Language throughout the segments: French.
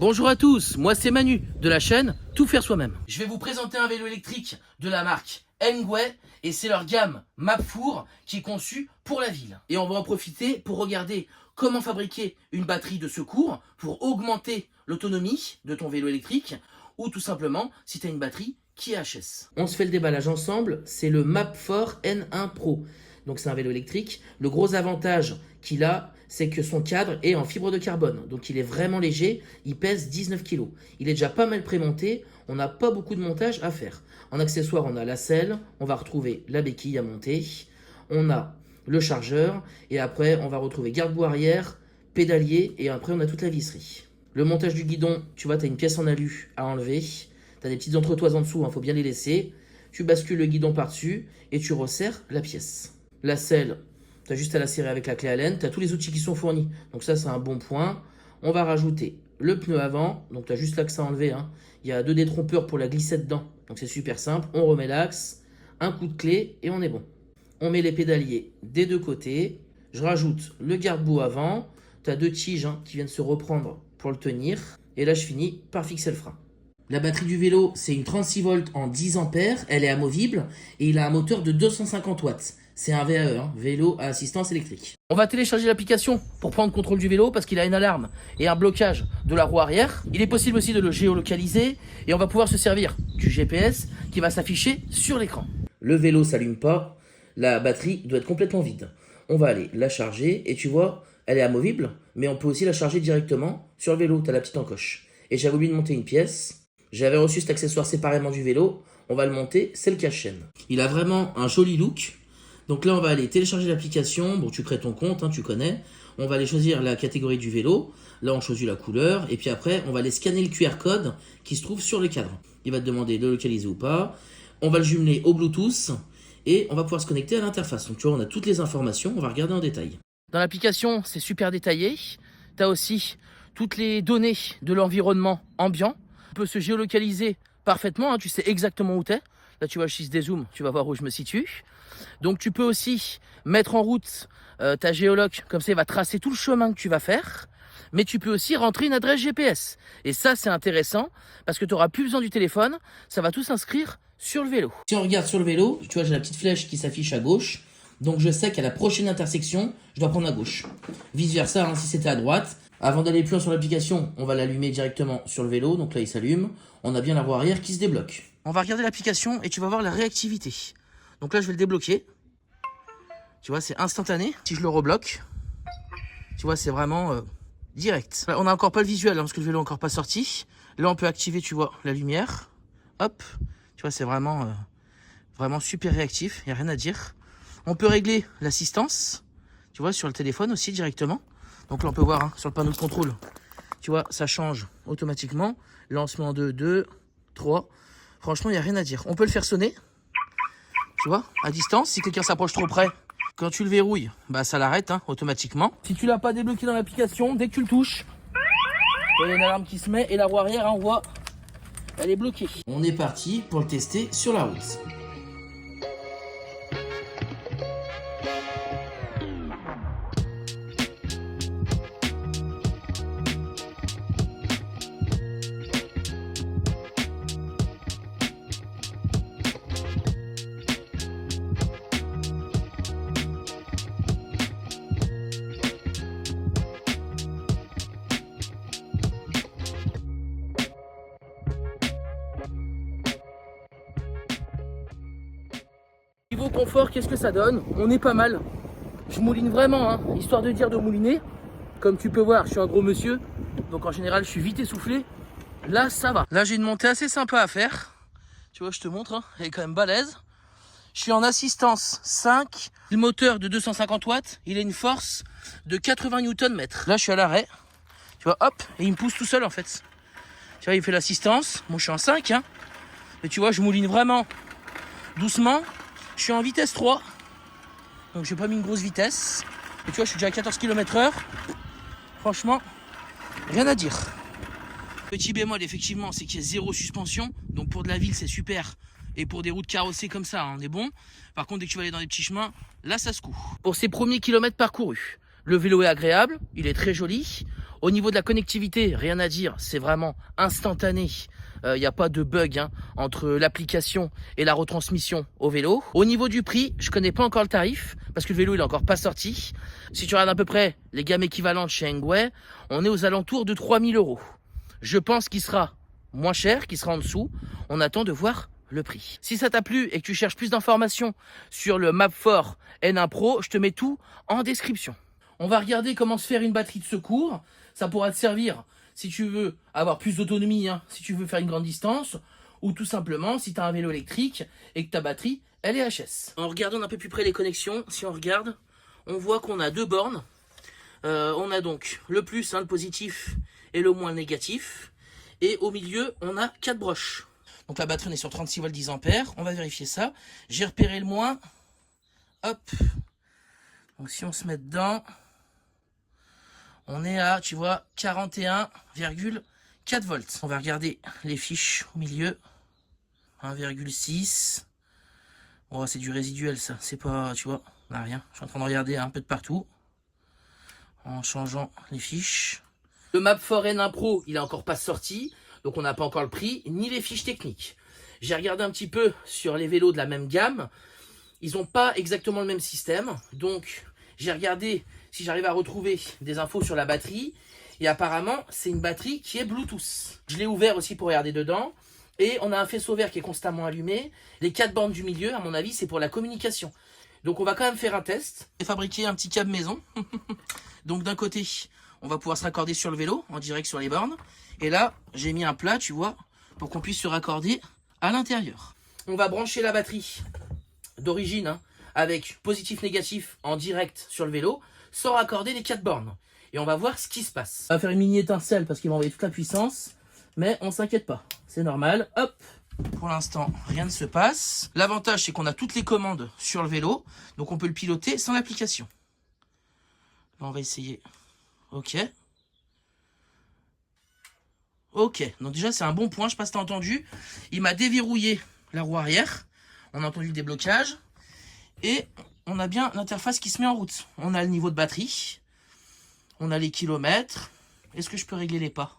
Bonjour à tous, moi c'est Manu de la chaîne Tout faire soi-même. Je vais vous présenter un vélo électrique de la marque Engway et c'est leur gamme Mapfour qui est conçue pour la ville. Et on va en profiter pour regarder comment fabriquer une batterie de secours pour augmenter l'autonomie de ton vélo électrique ou tout simplement si tu as une batterie qui est HS. On se fait le déballage ensemble, c'est le Mapfour N1 Pro. Donc c'est un vélo électrique. Le gros avantage qu'il a, c'est que son cadre est en fibre de carbone. Donc il est vraiment léger, il pèse 19 kg. Il est déjà pas mal prémonté, on n'a pas beaucoup de montage à faire. En accessoire, on a la selle, on va retrouver la béquille à monter, on a le chargeur, et après on va retrouver garde-boue arrière, pédalier, et après on a toute la visserie. Le montage du guidon, tu vois, tu as une pièce en alu à enlever, tu as des petites entretoises en dessous, faut bien les laisser. Tu bascules le guidon par-dessus et tu resserres la pièce. La selle, tu as juste à la serrer avec la clé Allen. Tu as tous les outils qui sont fournis. Donc ça, c'est un bon point. On va rajouter le pneu avant. Donc tu as juste l'axe à enlever. Il y a 2 détrompeurs pour la glisser dedans. Donc c'est super simple. On remet l'axe, un coup de clé et on est bon. On met les pédaliers des deux côtés. Je rajoute le garde-boue avant. Tu as 2 tiges qui viennent se reprendre pour le tenir. Et là, je finis par fixer le frein. La batterie du vélo, c'est une 36 volts en 10 ampères. Elle est amovible et il a un moteur de 250 watts. C'est un VAE, vélo à assistance électrique. On va télécharger l'application pour prendre contrôle du vélo parce qu'il a une alarme et un blocage de la roue arrière. Il est possible aussi de le géolocaliser et on va pouvoir se servir du GPS qui va s'afficher sur l'écran. Le vélo s'allume pas, la batterie doit être complètement vide. On va aller la charger et tu vois, elle est amovible, mais on peut aussi la charger directement sur le vélo. Tu as la petite encoche. Et j'avais oublié de monter une pièce. J'avais reçu cet accessoire séparément du vélo. On va le monter, c'est le cache-chaîne. Il a vraiment un joli look. Donc là, on va aller télécharger l'application. Bon, tu crées ton compte, tu connais. On va aller choisir la catégorie du vélo. Là, on choisit la couleur. Et puis après, on va aller scanner le QR code qui se trouve sur le cadre. Il va te demander de localiser ou pas. On va le jumeler au Bluetooth. Et on va pouvoir se connecter à l'interface. Donc tu vois, on a toutes les informations. On va regarder en détail. Dans l'application, c'est super détaillé. Tu as aussi toutes les données de l'environnement ambiant. On peut se géolocaliser parfaitement, tu sais exactement où tu es. Là, tu vois, je dézoome, tu vas voir où je me situe. Donc, tu peux aussi mettre en route ta géoloc, comme ça, il va tracer tout le chemin que tu vas faire. Mais tu peux aussi rentrer une adresse GPS. Et ça, c'est intéressant parce que tu n'auras plus besoin du téléphone. Ça va tout s'inscrire sur le vélo. Si on regarde sur le vélo, tu vois, j'ai la petite flèche qui s'affiche à gauche. Donc, je sais qu'à la prochaine intersection, je dois prendre à gauche. Vice versa, si c'était à droite. Avant d'aller plus loin sur l'application, on va l'allumer directement sur le vélo. Donc là, il s'allume. On a bien la roue arrière qui se débloque. On va regarder l'application et tu vas voir la réactivité. Donc là, je vais le débloquer. Tu vois, c'est instantané. Si je le rebloque, tu vois, c'est vraiment direct. Là, on n'a encore pas le visuel parce que le vélo n'est encore pas sorti. Là, on peut activer, tu vois, la lumière. Hop. Tu vois, c'est vraiment super réactif. Il n'y a rien à dire. On peut régler l'assistance. Tu vois, sur le téléphone aussi directement. Donc là, on peut voir sur le panneau de contrôle, tu vois, ça change automatiquement. Lancement de 2, 3. Franchement, il n'y a rien à dire. On peut le faire sonner, tu vois, à distance. Si quelqu'un s'approche trop près, quand tu le verrouilles, bah, ça l'arrête automatiquement. Si tu ne l'as pas débloqué dans l'application, dès que tu le touches, il y a une alarme qui se met et la roue arrière, on voit, elle est bloquée. On est parti pour le tester sur la route. Niveau confort, qu'est-ce que ça donne? On est pas mal. Je mouline vraiment, histoire de dire de mouliner. Comme tu peux voir, je suis un gros monsieur. Donc en général, je suis vite essoufflé. Là, ça va. Là, j'ai une montée assez sympa à faire. Tu vois, je te montre, elle est quand même balèze. Je suis en assistance 5. Le moteur de 250 watts, il a une force de 80 Nm. Là, je suis à l'arrêt. Tu vois, hop, et il me pousse tout seul en fait. Tu vois, il fait l'assistance. Moi, je suis en 5. Et tu vois, je mouline vraiment doucement. Je suis en vitesse 3, donc j'ai pas mis une grosse vitesse. Et tu vois, je suis déjà à 14 km/h. Franchement, rien à dire. Petit bémol, effectivement, c'est qu'il y a 0 suspension. Donc pour de la ville, c'est super. Et pour des routes carrossées comme ça, on est bon. Par contre, dès que tu vas aller dans des petits chemins, là, ça secoue. Pour ces premiers kilomètres parcourus, Le vélo est agréable, il est très joli. Au niveau de la connectivité, rien à dire, c'est vraiment instantané. Il n'y a pas de bug hein, entre l'application et la retransmission au vélo. Au niveau du prix, je connais pas encore le tarif parce que le vélo il est encore pas sorti. Si tu regardes à peu près les gammes équivalentes chez Engway, on est aux alentours de 3000 €. Je pense qu'il sera moins cher, qu'il sera en dessous. On attend de voir le prix. Si ça t'a plu et que tu cherches plus d'informations sur le Mapfor N1 Pro, je te mets tout en description. On va regarder comment se faire une batterie de secours. Ça pourra te servir si tu veux avoir plus d'autonomie, hein, si tu veux faire une grande distance, ou tout simplement si tu as un vélo électrique et que ta batterie, elle est HS. En regardant un peu plus près les connexions, si on regarde, on voit qu'on a deux bornes. On a donc le plus, hein, le positif, et le moins, le négatif. Et au milieu, on a 4 broches. Donc la batterie, on est sur 36 volts 10 ampères. On va vérifier ça. J'ai repéré le moins. Hop. Donc si on se met dedans... On est à, tu vois, 41,4 volts. On va regarder les fiches au milieu. 1,6. Oh, c'est du résiduel, ça. C'est pas, tu vois, on n'a rien. Je suis en train de regarder un peu de partout. En changeant les fiches. Le Mapfor N1 Pro, il n'est encore pas sorti. Donc, on n'a pas encore le prix, ni les fiches techniques. J'ai regardé un petit peu sur les vélos de la même gamme. Ils n'ont pas exactement le même système. Donc, j'ai regardé... si j'arrive à retrouver des infos sur la batterie. Et apparemment, c'est une batterie qui est Bluetooth. Je l'ai ouvert aussi pour regarder dedans. Et on a un faisceau vert qui est constamment allumé. Les 4 bandes du milieu, à mon avis, c'est pour la communication. Donc on va quand même faire un test. J'ai fabriqué un petit câble maison. Donc d'un côté, on va pouvoir se raccorder sur le vélo, en direct sur les bornes. Et là, j'ai mis un plat, tu vois, pour qu'on puisse se raccorder à l'intérieur. On va brancher la batterie d'origine, hein, avec positif-négatif en direct sur le vélo, sans raccorder les 4 bornes. Et on va voir ce qui se passe. On va faire une mini étincelle parce qu'il va envoyer toute la puissance. Mais on s'inquiète pas, c'est normal. Hop. Pour l'instant, rien ne se passe. L'avantage, c'est qu'on a toutes les commandes sur le vélo. Donc on peut le piloter sans l'application. Là, on va essayer. Ok. Ok, donc déjà c'est un bon point, je sais pas si t'as entendu. Il m'a déverrouillé la roue arrière. On a entendu le déblocage. Et on a bien l'interface qui se met en route. On a le niveau de batterie. On a les kilomètres. Est-ce que je peux régler les pas?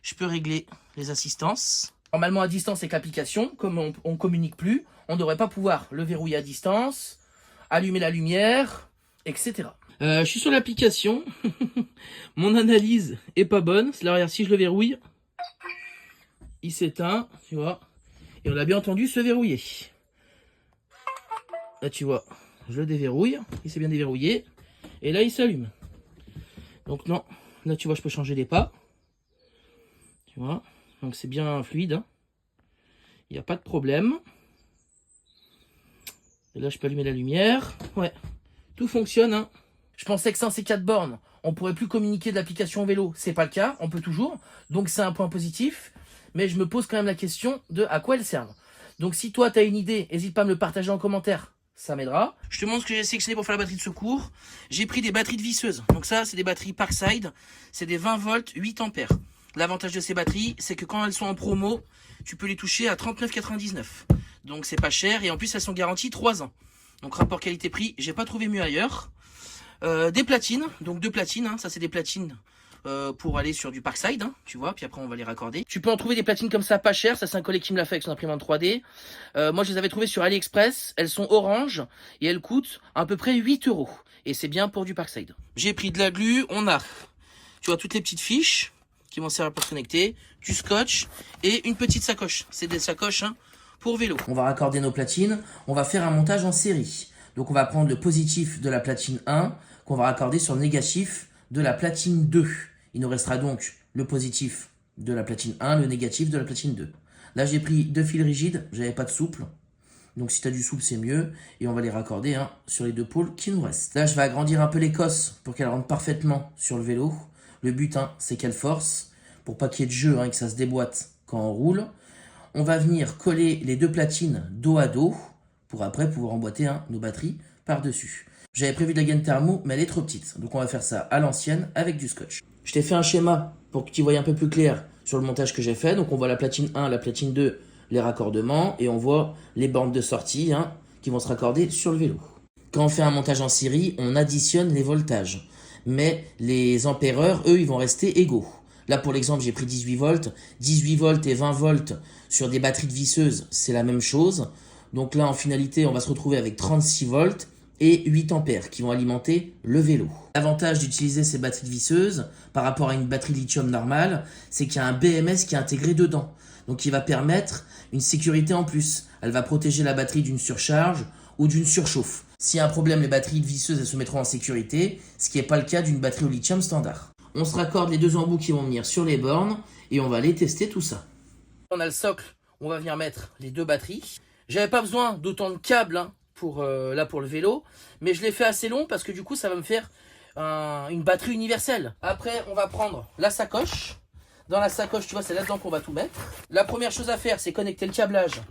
Je peux régler les assistances. Normalement à distance avec l'application, comme on ne communique plus, on ne devrait pas pouvoir le verrouiller à distance, allumer la lumière, etc. Je suis sur l'application. Mon analyse est pas bonne. C'est là, regarde, si je le verrouille, il s'éteint, tu vois. Et on a bien entendu se verrouiller. Là, tu vois, je le déverrouille. Il s'est bien déverrouillé. Et là, il s'allume. Donc non, là, tu vois, je peux changer les pas. Tu vois, donc c'est bien fluide. Hein. Il n'y a pas de problème. Et là, je peux allumer la lumière. Ouais, tout fonctionne. Hein. Je pensais que sans ces 4 bornes, on pourrait plus communiquer de l'application vélo. C'est pas le cas, on peut toujours. Donc c'est un point positif. Mais je me pose quand même la question de à quoi elles servent. Donc si toi, tu as une idée, n'hésite pas à me le partager en commentaire. Ça m'aidera. Je te montre ce que j'ai sélectionné pour faire la batterie de secours. J'ai pris des batteries de visseuses. Donc ça, c'est des batteries Parkside. C'est des 20 volts, 8 ampères. L'avantage de ces batteries, c'est que quand elles sont en promo, tu peux les toucher à 39,99. Donc c'est pas cher et en plus elles sont garanties 3 ans. Donc rapport qualité-prix, j'ai pas trouvé mieux ailleurs. Des platines, donc 2 platines, hein, ça c'est des platines pour aller sur du Parkside, hein, tu vois, puis après on va les raccorder. Tu peux en trouver des platines comme ça pas chères, ça c'est un collègue qui me l'a fait avec son imprimante 3D. Moi je les avais trouvées sur AliExpress, elles sont orange et elles coûtent à peu près 8 €. Et c'est bien pour du Parkside. J'ai pris de la glu, on a, tu vois, toutes les petites fiches qui vont servir pour se connecter, du scotch et une petite sacoche. C'est des sacoches hein, pour vélo. On va raccorder nos platines, on va faire un montage en série. Donc on va prendre le positif de la platine 1 qu'on va raccorder sur le négatif de la platine 2. Il nous restera donc le positif de la platine 1, le négatif de la platine 2. Là j'ai pris 2 fils rigides, j'avais pas de souple. Donc si tu as du souple c'est mieux. Et on va les raccorder hein, sur les 2 pôles qui nous restent. Là je vais agrandir un peu l'écosse pour qu'elle rentre parfaitement sur le vélo. Le but, hein, c'est qu'elle force, pour pas qu'il y ait de jeu hein, et que ça se déboîte quand on roule. On va venir coller les 2 platines dos à dos, pour après pouvoir emboîter hein, nos batteries par-dessus. J'avais prévu de la gaine thermo, mais elle est trop petite. Donc on va faire ça à l'ancienne avec du scotch. Je t'ai fait un schéma pour que tu voyes un peu plus clair sur le montage que j'ai fait. Donc on voit la platine 1, la platine 2, les raccordements. Et on voit les bornes de sortie hein, qui vont se raccorder sur le vélo. Quand on fait un montage en série, on additionne les voltages. Mais les ampères-heure, eux, ils vont rester égaux. Là, pour l'exemple, j'ai pris 18 volts. 18 volts et 20 volts sur des batteries de visseuses, c'est la même chose. Donc là, en finalité, on va se retrouver avec 36 volts et 8 ampères qui vont alimenter le vélo. L'avantage d'utiliser ces batteries de visseuses par rapport à une batterie lithium normale, c'est qu'il y a un BMS qui est intégré dedans. Donc il va permettre une sécurité en plus. Elle va protéger la batterie d'une surcharge ou d'une surchauffe. S'il y a un problème, les batteries visseuses elles se mettront en sécurité, ce qui n'est pas le cas d'une batterie au lithium standard. On se raccorde les deux embouts qui vont venir sur les bornes et on va aller tester tout ça. On a le socle, on va venir mettre les deux batteries. J'avais pas besoin d'autant de câbles pour le vélo, mais je l'ai fait assez long parce que du coup ça va me faire une batterie universelle. Après on va prendre la sacoche. Dans la sacoche, tu vois, c'est là-dedans qu'on va tout mettre. La première chose à faire, c'est connecter le câblage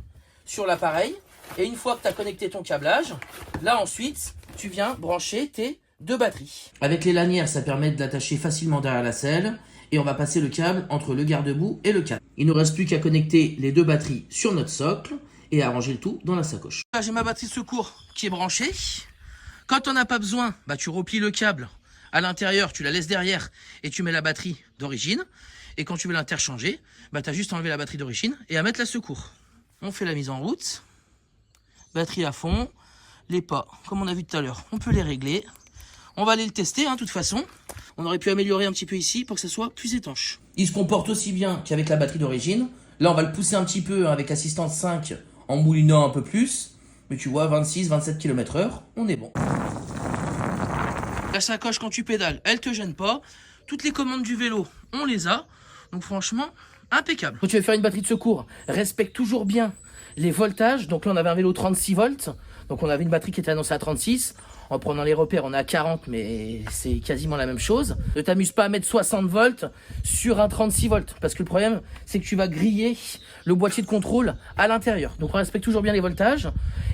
sur l'appareil. Et une fois que tu as connecté ton câblage, là ensuite, tu viens brancher tes deux batteries. Avec les lanières, ça permet de l'attacher facilement derrière la selle. Et on va passer le câble entre le garde-boue et le câble. Il ne nous reste plus qu'à connecter les deux batteries sur notre socle et à ranger le tout dans la sacoche. Là, j'ai ma batterie de secours qui est branchée. Quand on n'a pas besoin, tu replies le câble à l'intérieur, tu la laisses derrière et tu mets la batterie d'origine. Et quand tu veux l'interchanger, tu as juste enlevé la batterie d'origine et à mettre la secours. On fait la mise en route. Batterie à fond. Les pas, comme on a vu tout à l'heure, on peut les régler. On va aller le tester, de toute façon. On aurait pu améliorer un petit peu ici pour que ça soit plus étanche. Il se comporte aussi bien qu'avec la batterie d'origine. Là, on va le pousser un petit peu avec assistance 5 en moulinant un peu plus. Mais tu vois, 26-27 km/h, on est bon. La sacoche, quand tu pédales, elle te gêne pas. Toutes les commandes du vélo, on les a. Donc franchement, impeccable. Quand tu veux faire une batterie de secours, respecte toujours bien les voltages. Donc là, on avait un vélo 36 volts. Donc on avait une batterie qui était annoncée à 36. En prenant les repères, on est à 40, mais c'est quasiment la même chose. Ne t'amuse pas à mettre 60 volts sur un 36 volts. Parce que le problème, c'est que tu vas griller le boîtier de contrôle à l'intérieur. Donc on respecte toujours bien les voltages.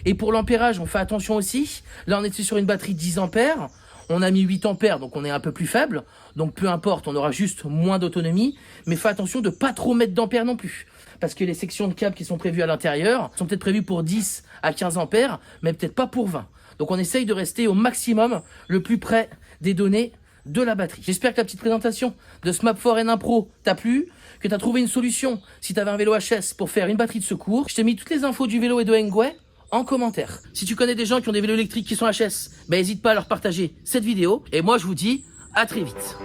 Et pour l'ampérage, on fait attention aussi. Là, on était sur une batterie de 10 ampères. On a mis 8 ampères, donc on est un peu plus faible. Donc peu importe, on aura juste moins d'autonomie. Mais fais attention de ne pas trop mettre d'ampères non plus. Parce que les sections de câbles qui sont prévues à l'intérieur sont peut-être prévues pour 10 à 15 ampères, mais peut-être pas pour 20. Donc on essaye de rester au maximum le plus près des données de la batterie. J'espère que la petite présentation de SMAP4 N1 Pro t'a plu, que tu as trouvé une solution si tu avais un vélo HS pour faire une batterie de secours. Je t'ai mis toutes les infos du vélo et de Engwe en commentaire. Si tu connais des gens qui ont des vélos électriques qui sont HS, n'hésite pas à leur partager cette vidéo. Et moi je vous dis à très vite.